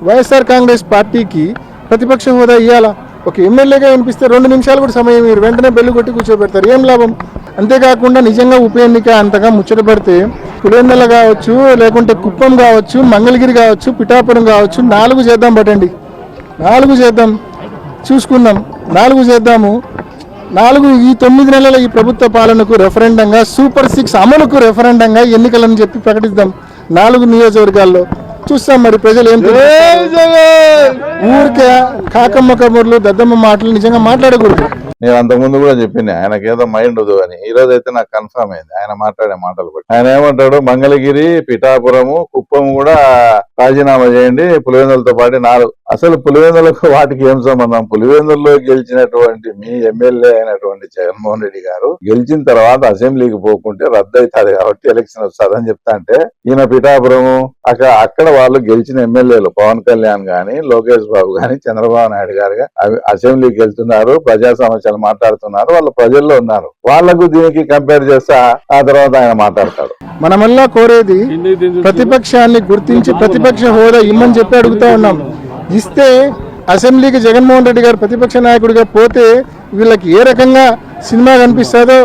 వైఎస్ఆర్ కాంగ్రెస్ పార్టీకి ప్రతిపక్ష హోదా ఇవ్వాలా? ఒక ఎమ్మెల్యేగా వినిపిస్తే 2 నిమిషాలు కూడా సమయం మీరు వెంటనే బెల్లు కొట్టి కూర్చోబెడతారు, ఏం లాభం? అంతేకాకుండా నిజంగా ఉప ఎన్నిక అంతగా ముచ్చటపడితే పులివెందుల కావచ్చు, లేకుంటే కుప్పం కావచ్చు, మంగళగిరి కావచ్చు, పిఠాపురం కావచ్చు, 4 చేద్దాం పట్టండి, 4 చేద్దాం, చూసుకుందాం, 4 చేద్దాము. 4 ఈ 9 నెలల ఈ ప్రభుత్వ పాలనకు రెఫరెండంగా, సూపర్ 6 అమలుకు రెఫరెండంగా ఎన్నికలని చెప్పి ప్రకటిద్దాం 4 నియోజకవర్గాల్లో. చూస్తాం మరి ప్రజలు ఏం. ఊరికే కాకమ్మ కబుర్లు, దద్దమ్మ మాటలు నిజంగా మాట్లాడకూడదు. నేను అంతకుముందు కూడా చెప్పింది ఆయనకి ఏదో మైండ్ వద్దు అని. ఈ రోజు అయితే నాకు కన్ఫర్మ్ అయింది ఆయన మాట్లాడే మాటలు బట్టి. ఆయన ఏమంటాడు, మంగళగిరి, పిఠాపురము, కుప్పం కూడా రాజీనామా చేయండి, పులివెందులతో పాటు 4. అసలు పులివెందులకు వాటికి ఏం సంబంధం? పులివెందుల్లో గెలిచినటువంటి మీ ఎమ్మెల్యే అయినటువంటి జగన్మోహన్ రెడ్డి గారు గెలిచిన తర్వాత అసెంబ్లీకి పోకుంటే రద్దు అవుతుంది కాబట్టి ఎలక్షన్ వస్తుందని చెప్తా అంటే, ఈయన పిఠాపురము అక్కడ వాళ్ళు గెలిచిన ఎమ్మెల్యేలు పవన్ కళ్యాణ్ గాని, లోకేష్ బాబు గాని, చంద్రబాబు నాయుడు గారు అసెంబ్లీకి వెళ్తున్నారు, ప్రజా సమస్యలు మాట్లాడుతున్నారు, వాళ్ళు ప్రజల్లో ఉన్నారు. వాళ్లకు దీనికి కంపేర్ చేస్తా ఆ తర్వాత ఆయన మాట్లాడతాడు. మనమల్లా కోరేది ప్రతిపక్షాన్ని గుర్తించి ప్రతిపక్ష హోదా ఇమ్మని చెప్పి అడుగుతా ఉన్నాం. ఇస్తే అసెంబ్లీకి జగన్మోహన్ రెడ్డి గారు ప్రతిపక్ష నాయకుడిగా పోతే వీళ్ళకి ఏ రకంగా సినిమా కనిపిస్తుందో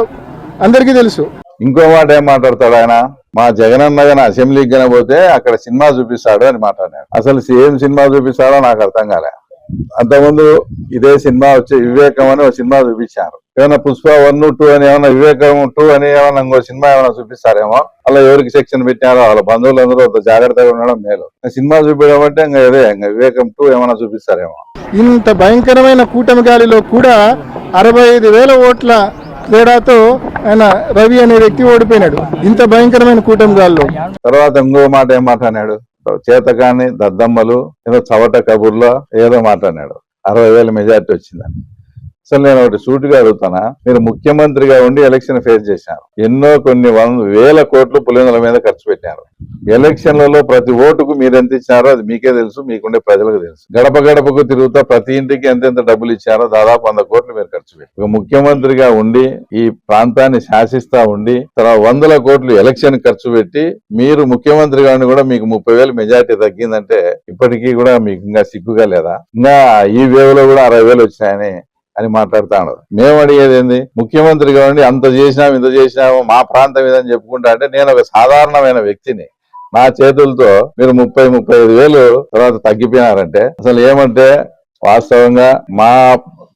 అందరికీ తెలుసు. ఇంకో మాట ఏం మాట్లాడతాడు ఆయన, మా జగనన్న గాని అసెంబ్లీకి గానే పోతే అక్కడ సినిమా చూపిస్తాడు అని మాట్లాడాడు. అసలు ఏం సినిమా చూపిస్తాడో నాకు అర్థం కాలే. అంతకుముందు ఇదే సినిమా వచ్చి వివేకం అని ఒక సినిమా చూపించారు. ఏమైనా పుష్ప 1, 2 అని, ఏమైనా వివేకం 2 అని ఏమైనా ఇంకో సినిమా ఏమైనా చూపిస్తారేమో. అలా ఎవరికి సెక్షన్ పెట్టారో వాళ్ళ బంధువులందరూ జాగ్రత్తగా ఉండడం మేలు. సినిమా చూపించడం అంటే ఇంకా వివేకం 2 ఏమైనా చూపిస్తారేమో. ఇంత భయంకరమైన కూటమి గాలిలో కూడా 65,000 ఓట్ల తేడాతో ఆయన రవి అనే వ్యక్తి ఓడిపోయినాడు. ఇంత భయంకరమైన కూటమి గాలిలో. తర్వాత ఇంకో మాట ఏం మాట్లాడినాడు, చేతకాని దద్దమ్మలు ఏదో చవట కబుర్లో ఏదో మాట్లాడినాడు, 60,000 మెజార్టీ వచ్చిందని. అసలు నేను ఒకటి సూటిగా అడుగుతానా, మీరు ముఖ్యమంత్రిగా ఉండి ఎలక్షన్ ఫేస్ చేశారు, ఎన్నో కొన్ని వేల కోట్లు పులివెందుల మీద ఖర్చు పెట్టారు. ఎలక్షన్లలో ప్రతి ఓటుకు మీరు ఎంత ఇచ్చారో అది మీకే తెలుసు, మీకుండే ప్రజలకు తెలుసు. గడప గడపకు తిరుగుతా ప్రతి ఇంటికి ఎంతెంత డబ్బులు ఇచ్చారో దాదాపు 100 కోట్లు మీరు ఖర్చు పెట్టారు. ఒక ముఖ్యమంత్రిగా ఉండి ఈ ప్రాంతాన్ని శాసిస్తా ఉండి తర్వాత 100 కోట్లు ఎలక్షన్ ఖర్చు పెట్టి మీరు ముఖ్యమంత్రిగా ఉండి కూడా మీకు 30,000 మెజార్టీ తగ్గిందంటే ఇప్పటికీ కూడా మీకు ఇంకా సిగ్గుగా లేదా? ఇంకా ఈ వేవ్ లో కూడా 60,000 వచ్చినాయని అని మాట్లాడుతాడు. మేము అడిగేది ఏంది, ముఖ్యమంత్రిగా ఉండి అంత చేసినాము ఇంత చేసినాము మా ప్రాంతం ఇదని చెప్పుకుంటా అంటే, నేను ఒక సాధారణమైన వ్యక్తిని, నా చేతులతో మీరు 30-35,000 తర్వాత తగ్గిపోయినారంటే అసలు ఏమంటే, వాస్తవంగా మా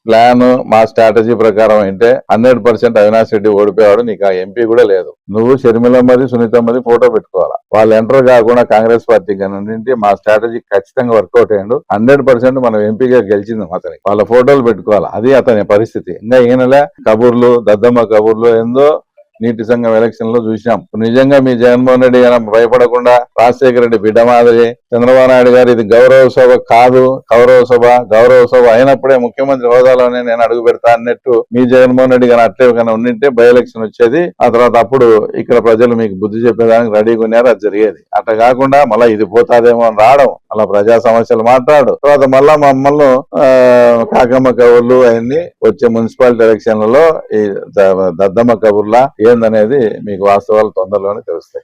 ప్లాన్ మా స్ట్రాటజీ ప్రకారం అంటే 100% అవినాష్ రెడ్డి ఓడిపోయాడు, నీకు ఆ ఎంపీ కూడా లేదు. నువ్వు షర్మిలమ్మది సునీతమ్మది ఫోటో పెట్టుకోవాలా. వాళ్ళు ఎంటర్ కాకుండా కాంగ్రెస్ పార్టీ కనుంటే మా స్ట్రాటజీ ఖచ్చితంగా వర్కౌట్ అయ్యాడు. 100% మనం ఎంపీగా గెలిచింది అతనికి. వాళ్ళ ఫోటోలు పెట్టుకోవాలా, అది అతని పరిస్థితి. ఇంకా ఈయనలే కబుర్లు, దద్దమ్మ కబుర్లు ఏందో నీటి సంఘం ఎలక్షన్ లో చూసినాం. నిజంగా మీ జగన్మోహన్ రెడ్డి భయపడకుండా రాజశేఖర రెడ్డి బిడ్డ మాదిరి చంద్రబాబు నాయుడు గారు ఇది గౌరవ సభ కాదు, గౌరవ సభ అయినప్పుడే ముఖ్యమంత్రి హోదాలోనే నేను అడుగు పెడతా అన్నట్టు మీ జగన్మోహన్ రెడ్డి గారు అట్లే కన్నా ఉండింటే బై ఎలక్షన్ వచ్చేది. ఆ తర్వాత అప్పుడు ఇక్కడ ప్రజలు మీకు బుద్ధి చెప్పేదానికి రెడీగా ఉన్నారు, అది జరిగేది. అట్లా కాకుండా మళ్ళీ ఇది పోతాదేమో అని రావడం, అలా ప్రజా సమస్యలు మాట్లాడు, తర్వాత మళ్ళా మమ్మల్ని కాకమ్మ కబుర్లు అవన్నీ వచ్చే మున్సిపాలిటీ ఎలక్షన్లలో ఈ దద్దమ్మ కబుర్లా ఏందనేది మీకు వాస్తవాలు తొందరలోనే తెలుస్తాయి.